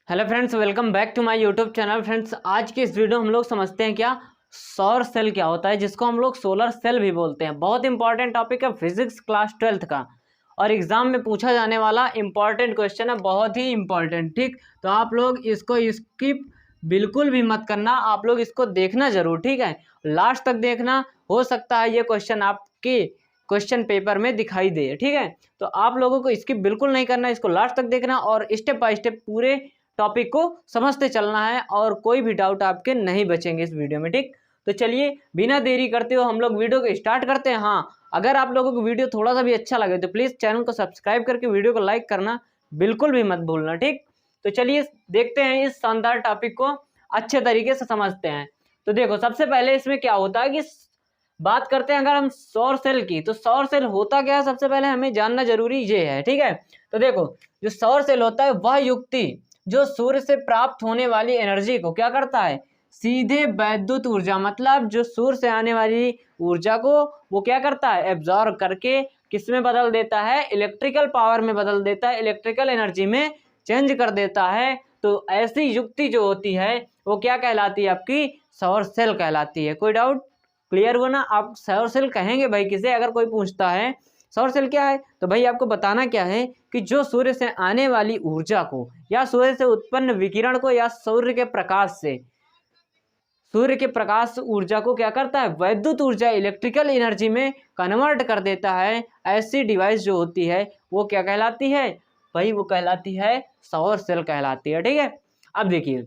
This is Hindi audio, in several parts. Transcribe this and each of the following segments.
Hello friends, welcome back to my YouTube channel. Friends, आज की इस वीडियो हम लोग समझते हैं क्या सौर सेल क्या होता है, जिसको हम लोग सोलर सेल भी बोलते हैं। बहुत इंपॉर्टेंट टॉपिक है फिजिक्स क्लास 12th का, और एग्जाम में पूछा जाने वाला इंपॉर्टेंट क्वेश्चन है, बहुत ही इंपॉर्टेंट। ठीक, तो आप लोग इसको स्किप बिल्कुल भी मत करना, आप लोग इसको देखना जरूर। ठीक है, लास्ट तक देखना, हो सकता है ये क्वेश्चन आपके क्वेश्चन पेपर में दिखाई दे। ठीक है, तो आप लोगों को स्किप बिल्कुल नहीं करना, इसको लास्ट तक देखना और स्टेप बाय स्टेप पूरे टॉपिक को समझते चलना है, और कोई भी डाउट आपके नहीं बचेंगे इस वीडियो में। ठीक, तो चलिए बिना देरी करते हुए हम लोग वीडियो को स्टार्ट करते हैं। हाँ, अगर आप लोगों को वीडियो थोड़ा सा भी अच्छा लगे तो प्लीज़ चैनल को सब्सक्राइब करके वीडियो को लाइक करना बिल्कुल भी मत भूलना। ठीक, तो चलिए देखते हैं, इस शानदार टॉपिक को अच्छे तरीके से समझते हैं। तो देखो, सबसे पहले इसमें क्या होता है कि बात करते हैं अगर हम सौर सेल की, तो सौर सेल होता क्या है सबसे पहले हमें जानना जरूरी ये है। ठीक है, तो देखो, जो सौर सेल होता है वह युक्ति जो सूर्य से प्राप्त होने वाली एनर्जी को क्या करता है, सीधे वैद्युत ऊर्जा, मतलब जो सूर्य से आने वाली ऊर्जा को वो क्या करता है, एब्जॉर्ब करके किस में बदल देता है, इलेक्ट्रिकल पावर में बदल देता है, इलेक्ट्रिकल एनर्जी में चेंज कर देता है। तो ऐसी युक्ति जो होती है वो क्या कहलाती है, आपकी सौर सेल कहलाती है। कोई डाउट क्लियर हुआ ना? आप सौर सेल कहेंगे भाई किसे, अगर कोई पूछता है सौर सेल क्या है, तो भाई आपको बताना क्या है कि जो सूर्य से आने वाली ऊर्जा को या सूर्य से उत्पन्न विकिरण को या सूर्य के प्रकाश ऊर्जा को क्या करता है, वैद्युत ऊर्जा, इलेक्ट्रिकल एनर्जी में कन्वर्ट कर देता है। ऐसी डिवाइस जो होती है वो क्या कहलाती है भाई, वो कहलाती है सौर सेल कहलाती है। ठीक है, अब देखिए,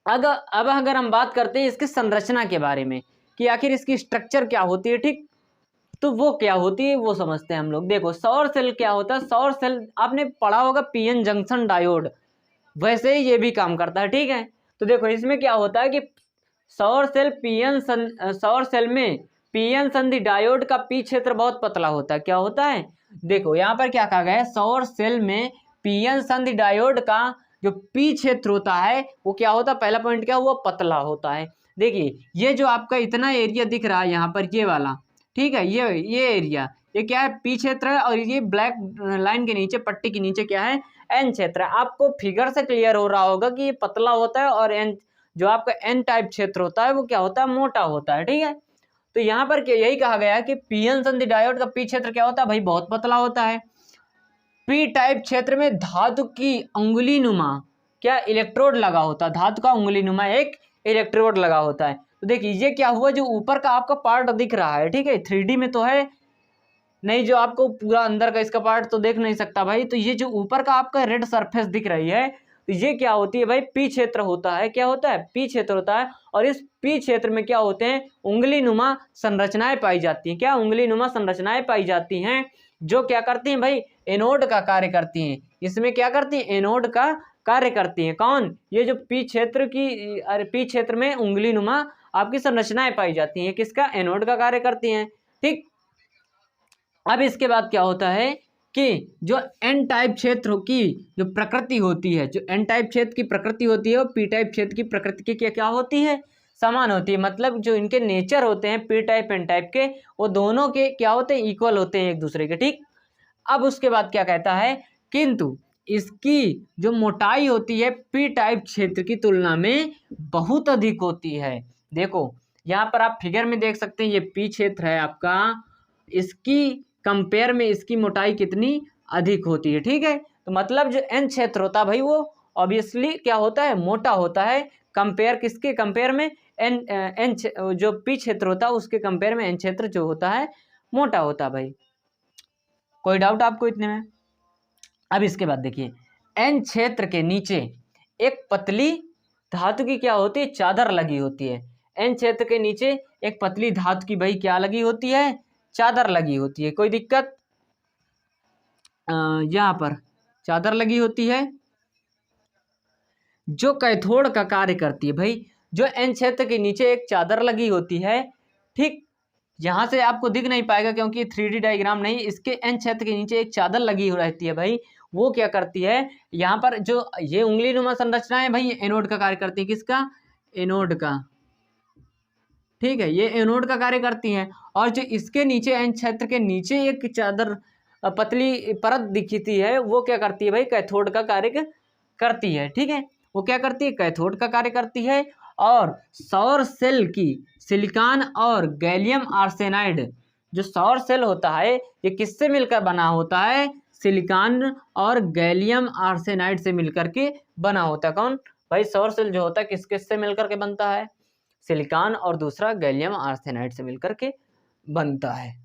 अब अगर हम बात करते हैं इसकी संरचना के बारे में कि आखिर इसकी स्ट्रक्चर क्या होती है, ठीक, तो वो क्या होती है वो समझते हैं हम लोग। देखो, सौर सेल क्या होता है, सौर सेल आपने पढ़ा होगा पीएन जंक्शन डायोड, वैसे ही ये भी काम करता है। ठीक है, तो देखो इसमें क्या होता है कि सौर सेल में पीएन संधि डायोड का पी क्षेत्र बहुत पतला होता है। क्या होता है, देखो यहाँ पर क्या कहा गया है, सौर सेल में पीएन संधि डायोड का जो पी क्षेत्र होता है वो क्या होता है, पहला पॉइंट क्या हुआ, पतला होता है। देखिए ये जो आपका इतना एरिया दिख रहा है यहाँ पर, ये वाला, ठीक है, ये एरिया, ये क्या है, पी क्षेत्र है, और ये ब्लैक लाइन के नीचे, पट्टी के नीचे क्या है, एन क्षेत्र है। आपको फिगर से क्लियर हो रहा होगा कि ये पतला होता है, और एन जो आपका एन टाइप क्षेत्र होता है वो क्या होता है, मोटा होता है। ठीक है, तो यहाँ पर यही कहा गया है कि पीएन संधि डायोड का पी क्षेत्र क्या होता है भाई, बहुत पतला होता है। पी टाइप क्षेत्र में धातु की उंगली नुमा क्या इलेक्ट्रोड लगा होता है, धातु का उंगली नुमा एक इलेक्ट्रोड लगा होता है। तो देखिए ये क्या हुआ, जो ऊपर का आपका पार्ट दिख रहा है, ठीक है, 3D में तो है नहीं, जो आपको पूरा अंदर का इसका पार्ट तो देख नहीं सकता भाई, तो ये जो ऊपर का आपका रेड सरफेस दिख रही है, तो ये क्या होती है भाई, पी क्षेत्र होता है। क्या होता है, पी क्षेत्र होता है। और इस पी क्षेत्र में क्या होते हैं, उंगली नुमा संरचनाएं पाई जाती हैं। क्या, उंगली नुमा संरचनाएं पाई जाती हैं, जो क्या करती हैं भाई, एनोड का कार्य करती हैं। इसमें क्या करती हैं, एनोड का कार्य करती हैं। कौन, ये जो पी क्षेत्र की, अरे पी क्षेत्र में उंगली नुमा आपकी संरचनाएं पाई जाती हैं, किसका, एनोड का कार्य करती हैं। ठीक, अब इसके बाद क्या होता है कि जो एन टाइप क्षेत्र की जो प्रकृति होती है, जो एन टाइप क्षेत्र की प्रकृति होती है वो पी टाइप क्षेत्र की प्रकृति की क्या होती है, समान होती है। मतलब जो इनके नेचर होते हैं पी टाइप एन टाइप के, वो दोनों के क्या होते हैं, इक्वल होते हैं एक दूसरे के। ठीक, अब उसके बाद क्या कहता है, किंतु इसकी जो मोटाई होती है पी टाइप क्षेत्र की तुलना में बहुत अधिक होती है। देखो यहाँ पर आप फिगर में देख सकते हैं, ये पी क्षेत्र है आपका, इसकी कंपेयर में इसकी मोटाई कितनी अधिक होती है। ठीक है, तो मतलब जो एन क्षेत्र होता है भाई वो ऑब्वियसली क्या होता है, मोटा होता है। कंपेयर किसके कंपेयर में, एन जो पी क्षेत्र होता है उसके कंपेयर में एन क्षेत्र जो होता है मोटा होता है भाई। कोई डाउट आपको इतने में? अब इसके बाद देखिए, एन क्षेत्र के नीचे एक पतली धातु की क्या होती है, चादर लगी होती है। एन क्षेत्र के नीचे एक पतली धातु की भाई क्या लगी होती है, चादर लगी होती है। कोई दिक्कत? यहाँ पर चादर लगी होती है जो कैथोड का कार्य करती है भाई। जो एन क्षेत्र के नीचे एक चादर लगी होती है, ठीक, यहाँ से आपको दिख नहीं पाएगा क्योंकि 3D डायग्राम नहीं, इसके एन क्षेत्र के नीचे एक चादर लगी हो रहती है भाई। वो क्या करती है, यहाँ पर जो ये उंगली नुमा संरचना है भाई, ये एनोड का कार्य करती है। किसका, एनोड का। ठीक है, ये एनोड का कार्य करती हैं। और जो इसके नीचे एन क्षेत्र के नीचे एक चादर पतली परत दिखती है, वो क्या करती है भाई, कैथोड का कार्य करती है, ठीक है। वो क्या करती है, कैथोड का कार्य करती है। और सौर सेल की सिलिकॉन और गैलियम आर्सेनाइड, जो सौर सेल होता है ये किससे मिलकर बना होता है, सिलिकॉन और गैलियम आर्सेनाइड से मिलकर के बना होता है। कौन भाई, सौर सेल जो होता है किस किस से मिलकर के बनता है, सिलिकॉन और दूसरा गैलियम आर्सेनाइड से मिलकर के बनता है।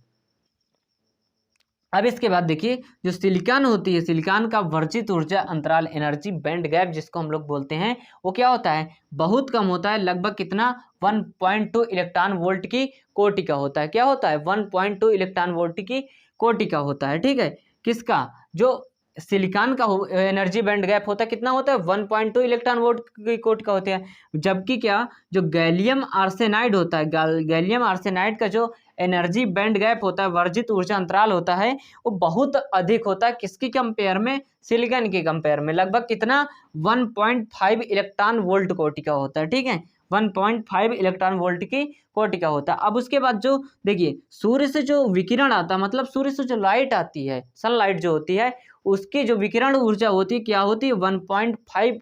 अब इसके बाद देखिए, जो सिलिकॉन होती है, सिलिकॉन का वर्जित ऊर्जा अंतराल एनर्जी बैंड गैप जिसको हम लोग बोलते हैं, वो क्या होता है, बहुत कम होता है। लगभग कितना, 1.2 इलेक्ट्रॉन वोल्ट की कोटि का होता है। क्या होता है, 1.2 इलेक्ट्रॉन वोल्ट की कोटि का होता है, ठीक है। किसका, जो सिलिकॉन का एनर्जी बैंड गैप होता है कितना होता है, 1.2 इलेक्ट्रॉन वोल्ट की कोटि का होता है। जबकि क्या, जो गैलियम आर्सेनाइड होता है, गैलियम आर्सेनाइड का जो एनर्जी बैंड गैप होता है, वर्जित ऊर्जा अंतराल होता है, वो बहुत अधिक होता है। किसकी कंपेयर में, सिलिकॉन की कंपेयर में। लगभग कितना, 1.5 इलेक्ट्रॉन वोल्ट कोटि का होता है, ठीक है। 1.5 इलेक्ट्रॉन वोल्ट की कोटि का होता है। अब उसके बाद जो देखिए, सूर्य से जो विकिरण आता है, मतलब सूर्य से जो लाइट आती है, सनलाइट जो होती है, उसकी जो विकिरण ऊर्जा होती है क्या होती है, 1.5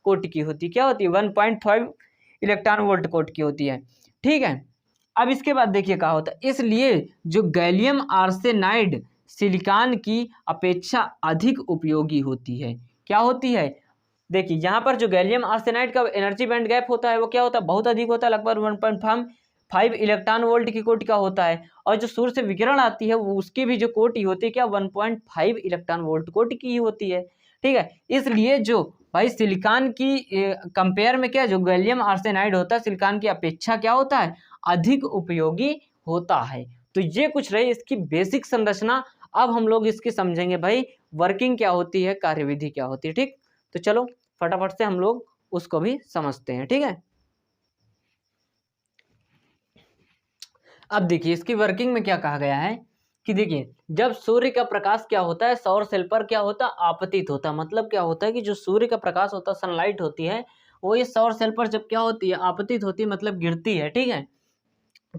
कोटि की होती है। क्या होती है, 1.5 इलेक्ट्रॉन वोल्ट कोटि की होती है, ठीक है। अब इसके बाद देखिए क्या होता है, इसलिए जो गैलियम आर्सेनाइड सिलिकॉन की अपेक्षा अधिक उपयोगी होती है। क्या होती है, देखिए यहाँ पर जो गैलियम आर्सेनाइड का एनर्जी बैंड गैप होता है वो क्या होता है, बहुत अधिक होता है, लगभग 1.5 इलेक्ट्रॉन वोल्ट की कोटि का होता है। और जो सूर्य से विकिरण आती है वो उसकी भी जो कोटि होती है क्या, 1.5 इलेक्ट्रॉन वोल्ट कोटि की ही होती है, ठीक है। इसलिए जो भाई सिलिकॉन की कंपेयर में क्या, जो गैलियम आर्सेनाइड होता है सिलिकॉन की अपेक्षा क्या होता है, अधिक उपयोगी होता है। तो ये कुछ रही इसकी बेसिक संरचना। अब हम लोग इसकी समझेंगे भाई वर्किंग क्या होती है, कार्यविधि क्या होती है, ठीक। तो चलो फटाफट से हम लोग उसको भी समझते हैं, ठीक है। अब देखिए इसकी वर्किंग में क्या कहा गया है कि देखिए, जब सूर्य का प्रकाश क्या होता है, सौर सेल पर क्या होता है, आपतित होता है। मतलब क्या होता है कि जो सूर्य का प्रकाश होता है, सनलाइट होती है, वो ये सौर सेल पर जब क्या होती है, आपतित होती है, मतलब गिरती है, ठीक है।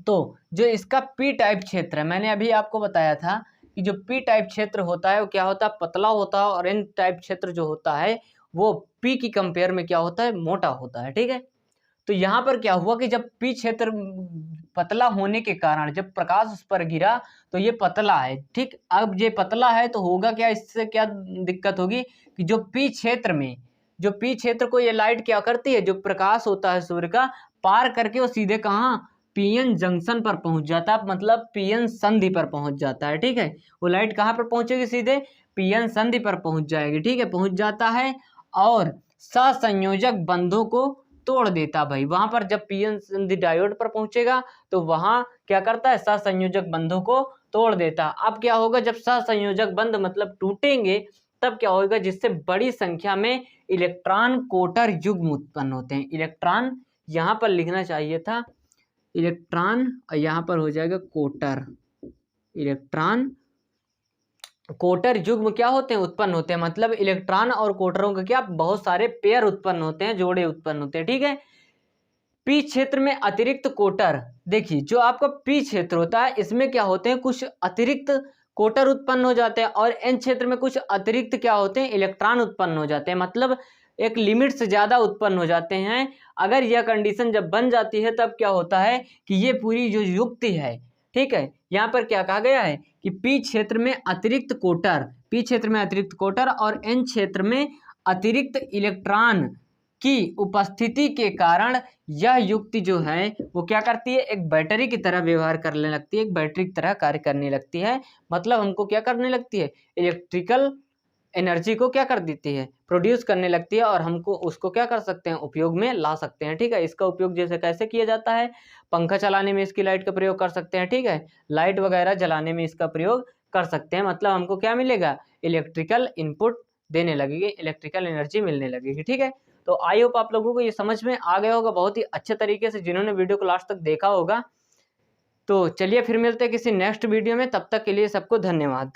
तो जो इसका पी टाइप क्षेत्र है, मैंने अभी आपको बताया था कि जो पी टाइप क्षेत्र होता है वो क्या होता है, पतला होता है। और एन टाइप क्षेत्र जो होता है वो पी की कंपेयर में क्या होता है, मोटा होता है, ठीक है। तो यहाँ पर क्या हुआ कि जब पी क्षेत्र पतला होने के कारण जब प्रकाश उस पर गिरा तो ये पतला है, ठीक। अब ये पतला है तो होगा क्या, इससे क्या दिक्कत होगी कि जो पी क्षेत्र में, जो पी क्षेत्र को ये लाइट क्या करती है, जो प्रकाश होता है सूर्य का, पार करके वो सीधे कहाँ, पीएन जंक्शन पर पहुंच जाता है, मतलब पीएन संधि पर पहुंच जाता है, ठीक है। वो लाइट कहाँ पर पहुंचेगी, सीधे पीएन संधि पर पहुंच जाएगी, ठीक है, पहुंच जाता है। और सहसंयोजक बंधों को तोड़ देता भाई। वहां पर जब पीएन संधि डायोड पर पहुंचेगा तो वहां क्या करता है, सहसंयोजक बंधों को तोड़ देता। अब क्या होगा, जब सहसंयोजक बंध मतलब टूटेंगे तब क्या होगा, जिससे बड़ी संख्या में इलेक्ट्रॉन कोटर युग्म उत्पन्न होते हैं। इलेक्ट्रॉन यहाँ पर लिखना चाहिए था इलेक्ट्रॉन, और यहाँ पर हो जाएगा कोटर। इलेक्ट्रॉन कोटर युग्म क्या होते हैं, उत्पन्न होते हैं। मतलब इलेक्ट्रॉन और कोटरों के क्या, बहुत सारे पेयर उत्पन्न होते हैं, जोड़े उत्पन्न होते हैं, ठीक है। पी क्षेत्र में अतिरिक्त कोटर, देखिए जो आपका पी क्षेत्र होता है इसमें क्या होते हैं, कुछ अतिरिक्त कोटर उत्पन्न हो जाते हैं। और एन क्षेत्र में कुछ अतिरिक्त क्या होते हैं, इलेक्ट्रॉन उत्पन्न हो जाते हैं। मतलब एक लिमिट से ज़्यादा उत्पन्न हो जाते हैं। अगर यह कंडीशन जब बन जाती है तब क्या होता है कि ये पूरी जो युक्ति है, ठीक है, यहाँ पर क्या कहा गया है कि पी क्षेत्र में अतिरिक्त कोटर, पी क्षेत्र में अतिरिक्त कोटर और एन क्षेत्र में अतिरिक्त इलेक्ट्रॉन की उपस्थिति के कारण यह युक्ति जो है वो क्या करती है, एक बैटरी की तरह व्यवहार करने लगती है, एक बैटरी की तरह कार्य करने लगती है। मतलब हमको क्या करने लगती है, इलेक्ट्रिकल एनर्जी को क्या कर देती है, प्रोड्यूस करने लगती है। और हमको उसको क्या कर सकते हैं, उपयोग में ला सकते हैं, ठीक है। इसका उपयोग जैसे कैसे किया जाता है, पंखा चलाने में इसकी लाइट का प्रयोग कर सकते हैं, ठीक है। लाइट वगैरह जलाने में इसका प्रयोग कर सकते हैं। मतलब हमको क्या मिलेगा, इलेक्ट्रिकल इनपुट देने लगेगी, इलेक्ट्रिकल एनर्जी मिलने लगेगी, ठीक है। तो आई होप आप लोगों को ये समझ में आ गया होगा बहुत ही अच्छे तरीके से, जिन्होंने वीडियो को लास्ट तक देखा होगा। तो चलिए फिर मिलते हैं किसी नेक्स्ट वीडियो में, तब तक के लिए सबको धन्यवाद।